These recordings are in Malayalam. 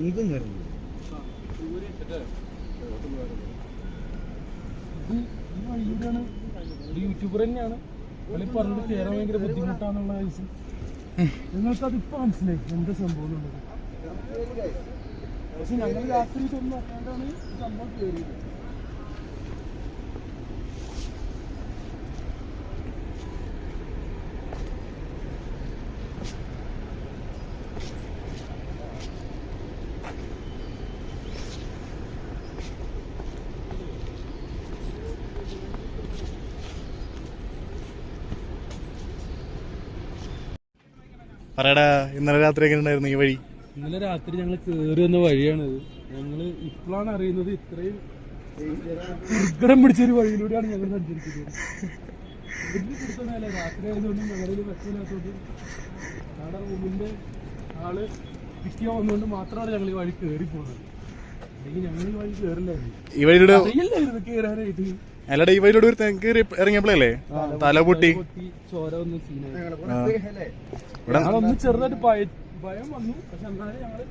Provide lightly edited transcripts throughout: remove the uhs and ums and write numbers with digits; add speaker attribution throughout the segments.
Speaker 1: ഇതും യൂട്യൂബർ തന്നെയാണ്. കളി പറഞ്ഞിട്ട് കയറാൻ ഭയങ്കര ബുദ്ധിമുട്ടാന്നുള്ള കേസ് നിങ്ങൾക്ക് അതിപ്പോ മനസ്സിലായി എന്താ സംഭവം എന്നുള്ളത്. പക്ഷെ ഞങ്ങൾ രാത്രി ഇതൊന്നും നോക്കാണ്ടാണ് സംഭവം കയറിയത്.
Speaker 2: പറയടാ, ഇന്നലെ രാത്രി എങ്ങനെ ഉണ്ടായിരുന്നു ഈ വഴി?
Speaker 1: ഇന്നലെ രാത്രി ഞങ്ങൾ കയറി വന്ന വഴിയാണിത്. ഞങ്ങള് ഇപ്പോഴാണ് അറിയുന്നത് ഇത്രയും ദുർഘടം പിടിച്ചൊരു വഴിയിലൂടെയാണ് ഞങ്ങൾ സഞ്ചരിക്കുന്നത്. രാത്രി ആയതുകൊണ്ട് ഞങ്ങളിൽ വെച്ചില്ലാത്തതുകൊണ്ട് ഞങ്ങളുടെ റൂമിന്റെ ആള് പിറ്റിയ വന്നുകൊണ്ട് മാത്രമാണ് ഞങ്ങൾ ഈ വഴി കയറി പോകുന്നത്. അല്ലെങ്കിൽ ഞങ്ങൾ ഈ വഴി കയറില്ലായിരുന്നു.
Speaker 2: ഈ വഴിയിലൂടെ
Speaker 1: കയറാനായിട്ട്
Speaker 2: അല്ലടാ, ഈ വഴിയിലൂടെ കയറി ഇറങ്ങിയപ്പോഴല്ലേ തല പൊട്ടി
Speaker 1: ചോര ഒന്ന് സീനായി. ഞങ്ങളൊന്ന് ചെറുതായിട്ട് ഭയം വന്നു. പക്ഷെ എന്നാലും ഞങ്ങള്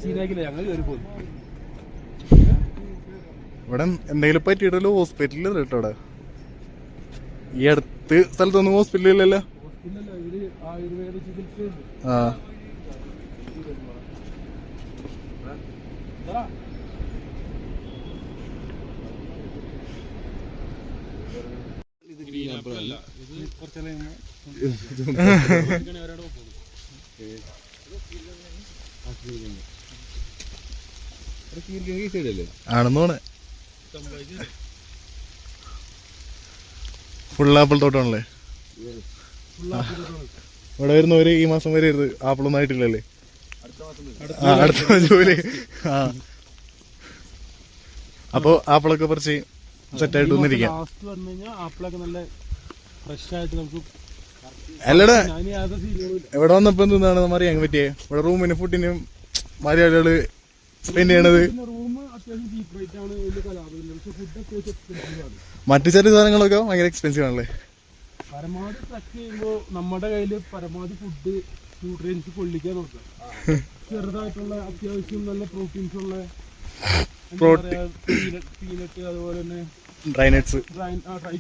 Speaker 1: സീനാക്കില്ല, ഞങ്ങൾ കയറി പോയി.
Speaker 2: ഇവിടെ എന്തെങ്കിലും പറ്റിയിട്ടല്ലോ ഹോസ്പിറ്റലിൽ കേട്ടോ. ഇവിടെ ഈ അടുത്ത് സ്ഥലത്തൊന്നും ഹോസ്പിറ്റലില്ലല്ലോ.
Speaker 1: ഇവര് ആയുർവേദ ചികിത്സ
Speaker 2: ആണെന്നോണ്. ഫുൾ ആപ്പിൾ തോട്ടമാണല്ലേ ഇവിടെ വരുന്നവര്. ഈ മാസം വരരുത്, ആപ്പിളൊന്നും ആയിട്ടില്ലല്ലേ. അടുത്ത ജോലി. അപ്പൊ ആപ്പിളൊക്കെ പറിച്ച് സെറ്റായിട്ട് വന്നിരിക്കാം. അല്ലടാ, ഇവിടെ വന്നപ്പോ എന്താണ് നമ്മൾ അറിയാൻ പറ്റിയേ? ഇവിടെ റൂമിന് ഫുഡിനും മലയാളികള് സ്പെൻഡ് ചെയ്യണത്. മറ്റു ചില സാധനങ്ങളൊക്കെ ഭയങ്കര എക്സ്പെൻസീവ് ആണല്ലേ.
Speaker 1: പരമാവധി ട്രക്ക് ചെയ്യുമ്പോ നമ്മുടെ കയ്യില് പരമാവധി ഫുഡ് ന്യൂട്രിയൻസ് കൊള്ളിക്കാൻ നോക്കാം. ചെറുതായിട്ടുള്ള അത്യാവശ്യം നല്ല പ്രോട്ടീൻസ് ഉള്ള പീനട്ട്, അതുപോലെ തന്നെ
Speaker 2: ഡ്രൈ നട്ട്സ്,
Speaker 1: ഡ്രൈ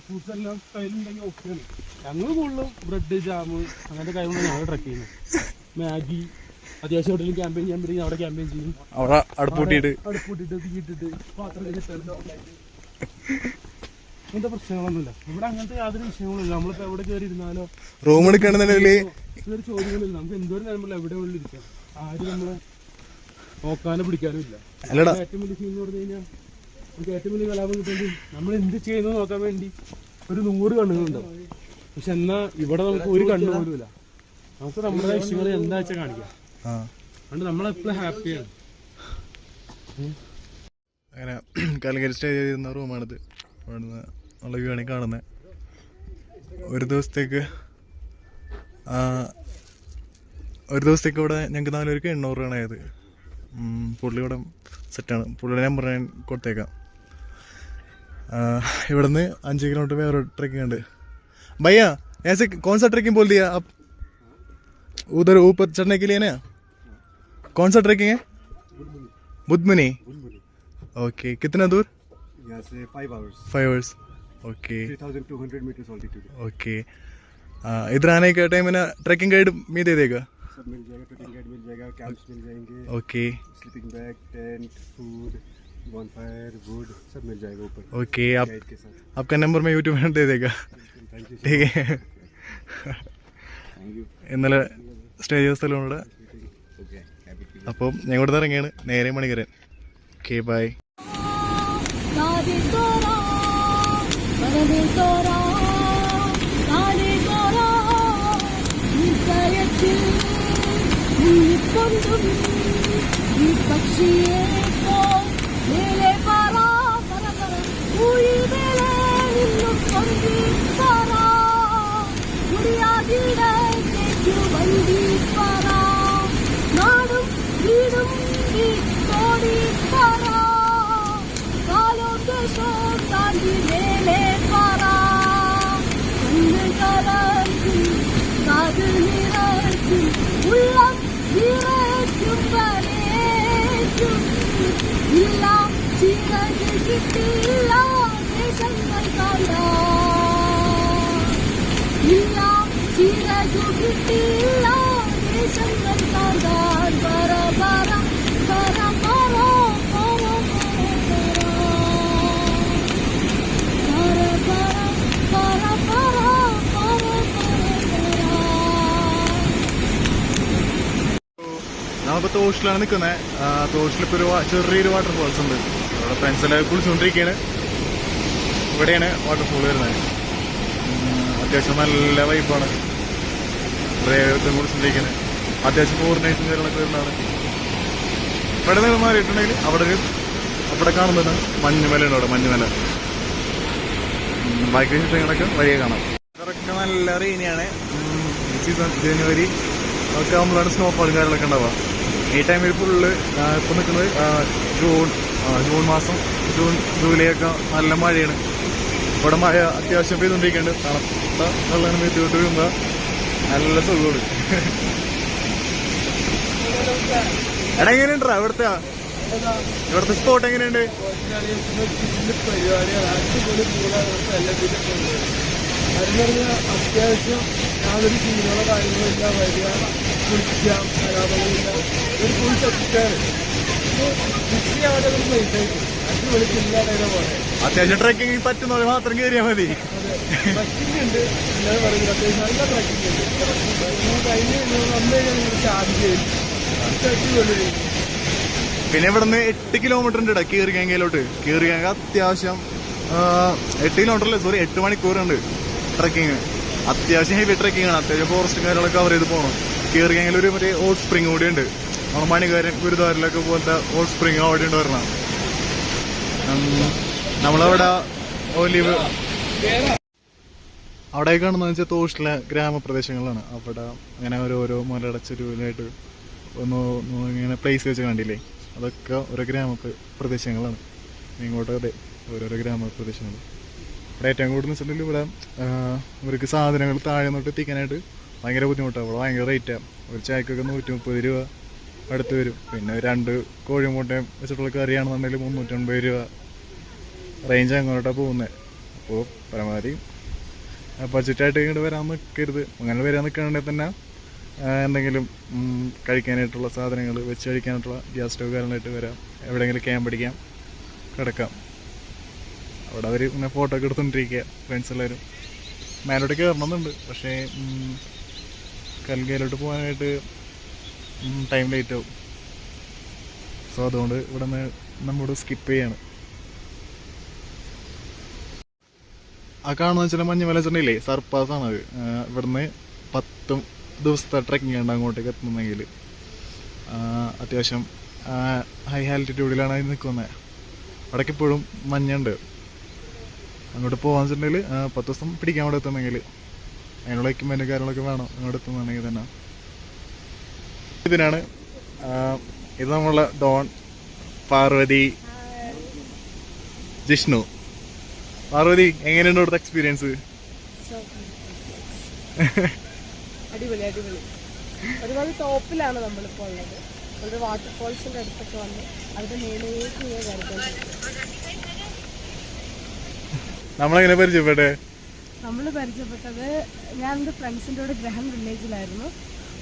Speaker 1: ഫ്രൂട്ട്സ് എല്ലാം കയ്യിലുണ്ടെങ്കിൽ ഓക്കെയാണ്. ഞങ്ങൾ കൂടുതലും ബ്രെഡ്, ജാം അങ്ങനത്തെ കാര്യങ്ങളാണ് ഞങ്ങൾ ട്രക്ക് ചെയ്യുന്നത്. മാഗി അത്യാവശ്യം എവിടെയും ക്യാമ്പയിൻ ചെയ്യാൻ പറ്റും, അവിടെ ക്യാമ്പയിൻ ചെയ്യും.
Speaker 2: അവിടെ അടുപ്പൂട്ടിട്ട്
Speaker 1: തീയിട്ടിട്ട് പാത്രം അങ്ങനത്തെ പ്രശ്നങ്ങളൊന്നുമില്ല ഇവിടെ. അങ്ങനത്തെ യാതൊരു വിഷയങ്ങളില്ല. നമ്മളിപ്പോ എവിടെ കയറി ഇരുന്നാലോ
Speaker 2: റൂം എടുക്കണമെന്നുണ്ടെങ്കിൽ
Speaker 1: ഒരു ചോദ്യങ്ങളില്ല. നമുക്ക് എന്തോരം നേരം എവിടെ ഉള്ളിൽ ഇരിക്കാം. ആരും നമ്മളെ നോക്കാനോ പിടിക്കാനും ഇല്ല. ഏറ്റവും വലിയ സീൻ എന്ന് പറഞ്ഞു കഴിഞ്ഞാൽ നമുക്ക് ഏറ്റവും വലിയ കലാപം കിട്ടുന്നത് നമ്മൾ എന്ത് ചെയ്യുന്നു നോക്കാൻ വേണ്ടി ഒരു 100 കണ്ണുകളുണ്ടാവും. പക്ഷെ എന്നാ ഇവിടെ നമുക്ക് ഒരു കണ്ണു പോലും ഇല്ല. നമുക്ക് നമ്മുടെ വിഷയങ്ങൾ എന്താ വെച്ചാൽ കാണിക്കാം. അതുകൊണ്ട് നമ്മളെപ്പോഴും ഹാപ്പിയാണ്.
Speaker 2: അങ്ങനെ കാലിക്കറ്റ് സ്റ്റേ ചെയ്യുന്ന റൂമാണിത്. അവിടുന്ന് നല്ല വ്യൂ ആണ് കാണുന്നത്. ഒരു ദിവസത്തേക്ക് ഇവിടെ ഞങ്ങൾക്ക് 4 പേർക്ക് 800 രൂപയാണ് ആയത്. പുള്ളി ഇവിടെ സെറ്റാണ്. പുള്ളിയുടെ നമ്പർ ഞാൻ കൊടുത്തേക്കാം. इवड़े 5 किलोमीटर में और ट्रैकिंग है। भैया ऐसे कौन सा ट्रैकिंग बोल दिया आप? उधर ऊपर चढ़ने के लिए ना कौन सा ट्रैकिंग है? बुद्धमुनि। ओके, कितना दूर?
Speaker 3: यहाँ से 5 hours।
Speaker 2: 5 hours। Okay,
Speaker 3: 3200 meters altitude।
Speaker 2: Okay, इधर आने का टाइम है ना ट्रैकिंग गाइड में दे देगा?
Speaker 3: सब मिल जाएगा, ट्रैकिंग गाइड मिल जाएगा, कैंप्स मिल जाएंगे।
Speaker 2: Okay,
Speaker 3: sleeping bag, tent, food, bonfire, would सब मिल जाएगा ऊपर।
Speaker 2: ओके, आपका नंबर मैं यूट्यूब में दे देगा। ठीक है, ഇന്നലെ സ്റ്റേ ചെയ്ത സ്ഥലമാണ് ഇവിടെ. അപ്പം ഞാൻ ഇവിടെ നിന്ന് ഇറങ്ങിയാണ് നേരെ മണിക്കരൻ. Okay, by.
Speaker 4: വീണ്ടും ഈ പക്ഷിയെ പോൽ മേലെ പറ പറ പറ ഉഴിമേലെ നിന്നും പൊന്തി പറ മുടിയാതിടേക്കു വണ്ടി പറ നാടും വീടും തോടി പറ കാലോ ദേശം താണ്ടി മേലെ പറ കണ്ണ് കലർത്തും കാത് നിറയ്ക്കും ഉള്ളം നിറയ്ക്കും വരേക്കും ഇല്ല ചിറക് കിട്ടില്ല ദേശങ്ങൾ കാണാൻ ഇല്ല ചിറകു കിട്ടില്ല ദേശങ്ങൾ കാണാൻ പറ പറ പറ പറ പറ പറ പറ
Speaker 2: നമ്മളിപ്പോൾ തോഷിലാണ് നിൽക്കുന്നത്. തോഷിലിപ്പോൾ ഒരു ചെറിയൊരു വാട്ടർഫോൾസ് ഉണ്ട്. അവിടെ ഫ്രണ്ട്സെല്ലാം കുളിച്ചുകൊണ്ടിരിക്കുകയാണ്. ഇവിടെയാണ് വാട്ടർഫോൾ വരുന്നത്. അത്യാവശ്യം നല്ല വൈബാണ്. ഡ്രൈവറും കുളിച്ചുകൊണ്ടിരിക്കുന്നത്. അത്യാവശ്യം ഫോറിനേഴ്സും കാര്യങ്ങളൊക്കെ വരുന്നതാണ്. ഇവിടെ നിന്ന് മാറിയിട്ടുണ്ടെങ്കിൽ അവിടെ കാണുന്നത് മഞ്ഞുമലയുണ്ട്. അവിടെ മഞ്ഞുമല ബാക്കി ചിത്രങ്ങളൊക്കെ വഴിയെ കാണാം. ഇതൊക്കെ നല്ല റെയിനിയാണ്. സീസൺ ജനുവരി ഒക്കെ ആകുമ്പോഴാണ് സ്നോഫോളും കാര്യങ്ങളൊക്കെ ഉണ്ടാവുക. ഈ ടൈമിൽ ഫുള്ള് ഇപ്പം നിൽക്കുന്നത് ജൂൺ മാസം, ജൂലൈ ഒക്കെ നല്ല മഴയാണ്. ഇവിടെ മഴ അത്യാവശ്യം പെയ്തുകൊണ്ടിരിക്കുന്നുണ്ട്. തണുത്ത വെള്ളം വീട്ടിലോട്ട് വീഴുമ്പോൾ നല്ല സുഖമാണ്. എടാ എങ്ങനെയുണ്ടാ ഇവിടുത്തെ സ്പോട്ട് എങ്ങനെയുണ്ട്?
Speaker 1: അത്യാവശ്യം യാതൊരു സീനുകളോ കാര്യങ്ങളോ ഇല്ല. വരിക, കുളിക്കാം, കലാപങ്ങളില്ല, ഒരു ഫുൾ സെറ്റാണ്. ചെയ്യാൻ ഒരു പ്ലേസ് ആയിട്ട് അടിപൊളി ചില്ലാതെ പോലെ.
Speaker 2: അത്യാവശ്യം ട്രക്കിങ് പറ്റുന്നവർ മാത്രം കയറിയാൽ മതി.
Speaker 1: ട്രക്കിംഗ് ഉണ്ട് എല്ലാവരും പറയുന്നത്. അത്യാവശ്യം നല്ല ട്രക്കിംഗ് ഉണ്ട്. കഴിഞ്ഞ് വന്നു കഴിഞ്ഞാൽ ചാർജ് അടിപൊളി.
Speaker 2: പിന്നെ ഇവിടുന്ന് 8 കിലോമീറ്റർ ഉണ്ട് കീറിങ്ങയിലോട്ട്. കീറിങ്ങ അത്യാവശ്യം 8 കിലോമീറ്റർ 8 മണിക്കൂറുണ്ട് ട്രക്കിങ്. അത്യാവശ്യം ഹെവി ട്രക്കിംഗ് ആണ്. അത്യാവശ്യം ഫോറസ്റ്റും കാര്യങ്ങളൊക്കെ കവർ ചെയ്ത് പോകണം. കീറിങ്ങയിൽ ഒരു മറ്റേ ഹോട്ട് സ്പ്രിങ് കൂടി ഉണ്ട്. നമ്മൾ മണികാരൻ ഗുരുദ്വാരയിലൊക്കെ പോലത്തെ ഹോട്ട് സ്പ്രിങ് അവിടെ ഉണ്ട് വരണം. നമ്മളവിടെ ഒലിവ് അവിടെ കാണുന്നത് വെച്ചാൽ തോഷിലെ ഗ്രാമപ്രദേശങ്ങളാണ്. അവിടെ അങ്ങനെ ഓരോരോ മലയടച്ചൊരുവിനായിട്ട് ഇങ്ങനെ പ്ലേസ് വെച്ച് കണ്ടില്ലേ, അതൊക്കെ ഓരോ ഗ്രാമപ്രദേശങ്ങളാണ്. ഇങ്ങോട്ട് അതെ ഓരോരോ ഗ്രാമപ്രദേശങ്ങൾ. ഇവിടെ ഏറ്റവും കൂടുതൽ വെച്ചിട്ടുണ്ടെങ്കിൽ ഇവിടെ ഇവർക്ക് സാധനങ്ങൾ താഴെ നിന്നിട്ട് എത്തിക്കാനായിട്ട് ഭയങ്കര ബുദ്ധിമുട്ടാണ്. അവിടെ ഭയങ്കര റേറ്റാണ്. ഒരു ചായക്കൊക്കെ 130 രൂപ അടുത്ത് വരും. പിന്നെ 2 കോഴിമുട്ടയും വെച്ചിട്ടുള്ള കറിയാണെന്നുണ്ടെങ്കിൽ 350 രൂപ റേഞ്ച് അങ്ങോട്ടാണ് പോകുന്നത്. അപ്പോൾ പരമാവധി ബഡ്ജറ്റായിട്ട് ഇങ്ങോട്ട് വരാൻ നിൽക്കരുത്. അങ്ങനെ വരാൻ നിൽക്കുകയാണെങ്കിൽ തന്നെ എന്തെങ്കിലും കഴിക്കാനായിട്ടുള്ള സാധനങ്ങൾ വെച്ച് കഴിക്കാനായിട്ടുള്ള ഗ്യാസ് സ്റ്റവ് കാര്യങ്ങളായിട്ട് വരാം. എവിടെയെങ്കിലും ക്യാമ്പ് അടിക്കാം, കിടക്കാം. അവിടെ അവർ ഇങ്ങനെ ഫോട്ടോ ഒക്കെ എടുത്തുകൊണ്ടിരിക്കുക ഫ്രണ്ട്സ് എല്ലാവരും. മേലോട്ട് കയറണമെന്നുണ്ട്, പക്ഷേ കൽഗയിലോട്ട് പോകാനായിട്ട് ടൈം ലേറ്റ് ആവും. സോ അതുകൊണ്ട് ഇവിടെ നിന്ന് നമ്മോട് സ്കിപ്പ് ചെയ്യാണ്. ആ കാണുന്ന വെച്ചാൽ മഞ്ഞുമല ചെന്നൈയില്ലേ സർപ്പാസാണത്. ഇവിടുന്ന് 10 ദിവസത്തെ ട്രക്കിംഗ് ഉണ്ട് അങ്ങോട്ടേക്ക് എത്തുന്നെങ്കിൽ. അത്യാവശ്യം ഹൈ ആൽറ്റിറ്റ്യൂഡിലാണ് അത് നിൽക്കുന്നത്. അവിടേക്ക് ഇപ്പോഴും മഞ്ഞുണ്ട്. അങ്ങോട്ട് പോകാൻ വെച്ചിട്ടുണ്ടെങ്കിൽ 10 ദിവസം പിടിക്കാൻ അവിടെ എത്തുന്നെങ്കിൽ അതിനുള്ള എക്യുപ്മെൻറ്റ് കാര്യങ്ങളൊക്കെ വേണം അങ്ങോട്ട് എത്തുന്നുണ്ടെങ്കിൽ തന്നെ. ഇതിനാണ് ഇത് നമ്മളെ ഡോൺ, പാർവതി, ജിഷ്ണു. പാർവതി, എങ്ങനെയുണ്ട് ഇവിടുത്തെ എക്സ്പീരിയൻസ്?
Speaker 4: അടിപൊളി അടിപൊളി. ഒരുപാട് ടോപ്പിലാണ് നമ്മളിപ്പോൾ ഉള്ളത്. ഒരു വാട്ടർഫോൾസിന്റെ അടുത്തൊക്കെ വന്ന് അതിന്റെ മേലേക്ക്
Speaker 2: നമ്മളെങ്ങനെ പരിചയപ്പെട്ടെ?
Speaker 4: നമ്മൾ പരിചയപ്പെട്ടത് ഞാൻ എൻ്റെ ഫ്രണ്ട്സിൻ്റെ കൂടെ ഗ്രഹം വില്ലേജിലായിരുന്നു.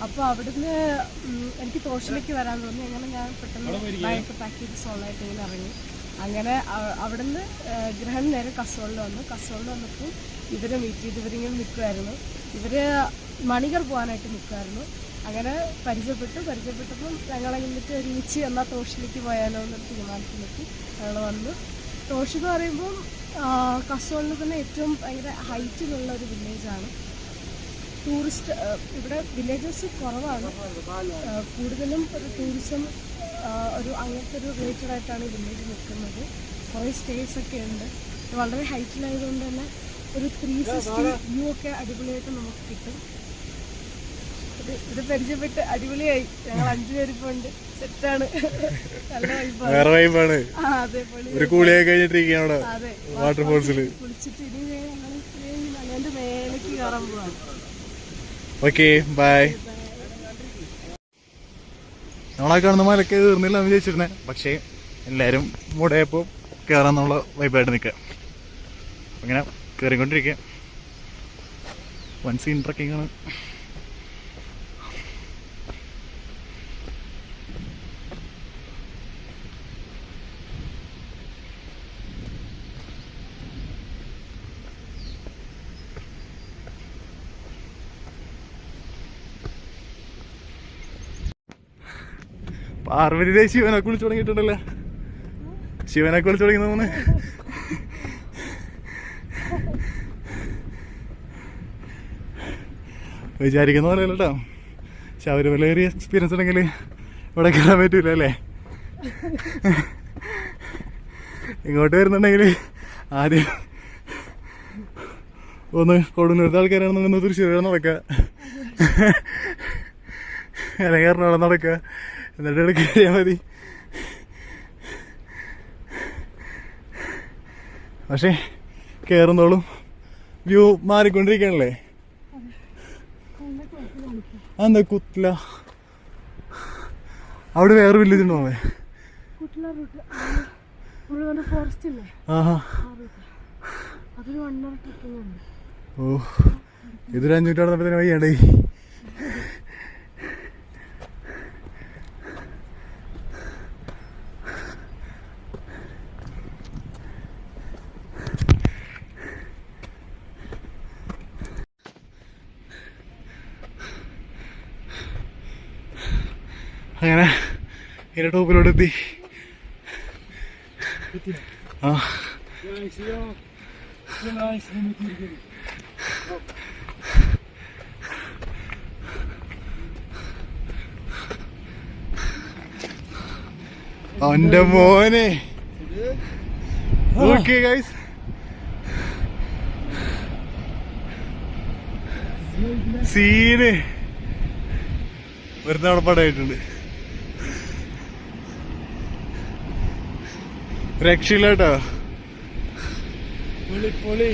Speaker 4: അപ്പോൾ അവിടുന്ന് എനിക്ക് തോഷിലേക്ക് വരാൻ തോന്നി. അങ്ങനെ ഞാൻ പെട്ടെന്ന് ബൈക്ക് പാക്ക് ചെയ്ത് സോളായിട്ട് ഇങ്ങനെ ഇറങ്ങി. അങ്ങനെ അവിടുന്ന് ഗ്രഹം നേരെ കസോളിൽ വന്നു. കസോളിൽ വന്നപ്പോൾ ഇവരെ മീറ്റ് ചെയ്ത് ഇവരിങ്ങനെ നിൽക്കുമായിരുന്നു. ഇവർ മണികർ പോകാനായിട്ട് നിൽക്കുമായിരുന്നു. അങ്ങനെ പരിചയപ്പെട്ടപ്പം ഞങ്ങളെന്നിട്ട് ഒരുമിച്ച് എന്നാൽ തോഷിലേക്ക് പോയാലോ എന്നൊരു തീരുമാനത്തിലെത്തി ഞങ്ങൾ വന്നു. തോഷ് എന്ന് പറയുമ്പം കസോളിൽ തന്നെ ഏറ്റവും ഭയങ്കര ഹൈറ്റിലുള്ള ഒരു വില്ലേജാണ്. ടൂറിസ്റ്റ് ഇവിടെ വില്ലേജസ് കുറവാണ്, കൂടുതലും ഒരു ടൂറിസം ഒരു അങ്ങനത്തെ ഒരു റിലേറ്റഡ് ആയിട്ടാണ് ഈ വില്ലേജ് നിൽക്കുന്നത്. കുറേ സ്റ്റേസ് ഒക്കെ ഉണ്ട്. വളരെ ഹൈറ്റിലായതുകൊണ്ട് തന്നെ ഒരു 360 വ്യൂ ഒക്കെ അടിപൊളിയായിട്ട് നമുക്ക് കിട്ടും. ഇത് പരിചയപ്പെട്ട് അടിപൊളിയായി. ഞങ്ങൾ 5 പേരിപ്പോൾ ഉണ്ട്. സെറ്റാണ്. നല്ല വൈബാണ്.
Speaker 2: ഒരു കൂളിയൊക്കെ കഴിഞ്ഞിട്ടിരിക്കുകയാണ്
Speaker 4: അതെ,
Speaker 2: വാട്ടർഫോൾസിൽ.
Speaker 4: കുളിച്ചിട്ട് ഇനി ഞങ്ങൾ മലേന്റെ മേലേക്ക് കയറാൻ പോവാണ്.
Speaker 2: Okay bye. നമ്മളെ കാണുന്ന മലക്ക് കയറുന്നില്ല എന്ന് വിചാരിച്ചിരുന്നേ, പക്ഷേ എല്ലാവരും മൂടയപ്പോൾ കയറാന്നുള്ള വൈബായിട്ട് നിൽക്കുക. അങ്ങനെ കയറിക്കൊണ്ടിരിക്കുക. വൺ സീൻ ട്രക്കിംഗ് ആണ്. പാർവതി ശിവനെ കുളിച്ചു തുടങ്ങിയിട്ടുണ്ടല്ലോ. ശിവനെ കുളിച്ചു തുടങ്ങി. വിചാരിക്കുന്ന പോലെ കേട്ടോ. ശബരിമലേറിയ എക്സ്പീരിയൻസ് ഉണ്ടെങ്കിൽ ഇവിടെ കയറാൻ പറ്റൂല അല്ലേ. ഇങ്ങോട്ട് വരുന്നുണ്ടെങ്കിൽ ആദ്യം ഒന്ന് കൊടുങ്ങല്ലൂരത്തെ ആൾക്കാരാണെന്ന് തൃശ്ശൂർ നടക്കുക, അല്ലെങ്കിൽ എറണാകുളം നടക്കുക, എന്നിട്ട് ഇവിടെ കയറിയാൽ മതി. പക്ഷെ കയറുന്നോളും വ്യൂ മാറിക്കൊണ്ടിരിക്കണല്ലേ. എന്താ കുത്തില്ല, അവിടെ വേറെ വില്ലേജ് ഉണ്ടോ? ഓ, ഇതൊരു 500 നടന്നപ്പോ വയ്യാണ്ടേ. അങ്ങനെ ഇതിന്റെ ടോപ്പിലോട്ട് എത്തി. ആ അവന്റെ മോനെ. ഓക്കെ ഗൈസ്, സീന് ഒരു നടപ്പാടായിട്ടുണ്ട്. രക്ഷയില്ല കേട്ടോ. പൊളി പൊളി.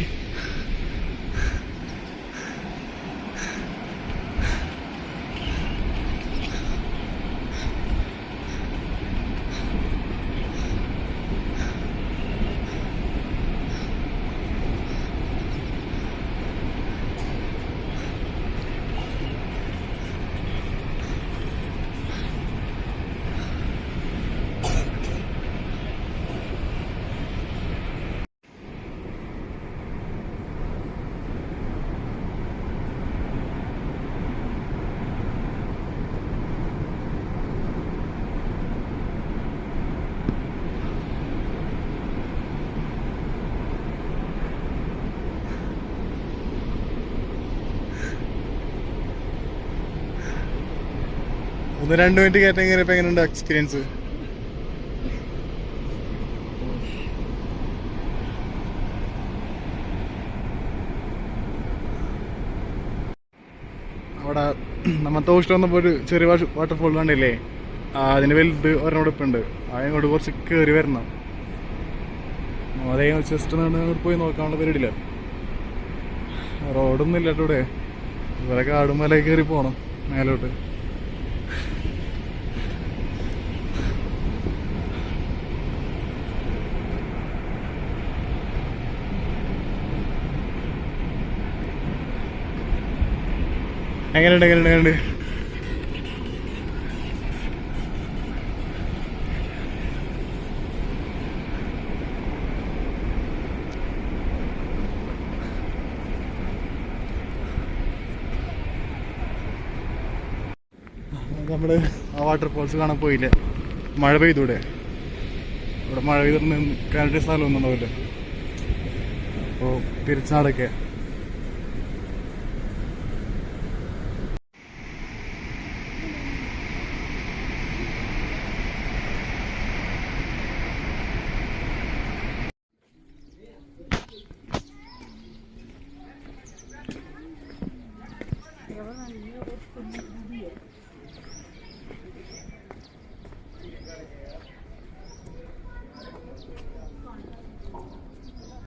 Speaker 2: ഒന്ന് 2 മിനിറ്റ് കയറ്റം കയറിയപ്പോ എങ്ങനെയുണ്ട് എക്സ്പീരിയൻസ്? അവിടെ നമ്മ തോസ്റ്റ് വന്നപ്പോ ഒരു ചെറിയ വാട്ടർഫോൾ കണ്ടില്ലേ, അതിന് വലുത് ഒരെണ്ണോടൊപ്പുണ്ട്. അങ്ങോട്ട് കുറച്ച് കയറി വരണം. അതേ ജസ്റ്റ് അങ്ങോട്ട് പോയി നോക്കാനുള്ള പരിപാടിയില്ല. റോഡൊന്നും ഇല്ല കേട്ടോ ഇവിടെ. ഇവിടെ കാടും മലയിൽ കയറി പോണം മേലോട്ട്. എങ്ങനെയുണ്ട്? നമ്മള് ആ വാട്ടർഫോൾസ് കാണാൻ പോയില്ലേ. മഴ പെയ്തൂടെ? ഇവിടെ മഴ പെയ്തിട്ട് നിൽക്കാനായിട്ട് സ്ഥലമൊന്നും ഉണ്ടാവില്ല. അപ്പോൾ തിരിച്ചു നടക്കുക.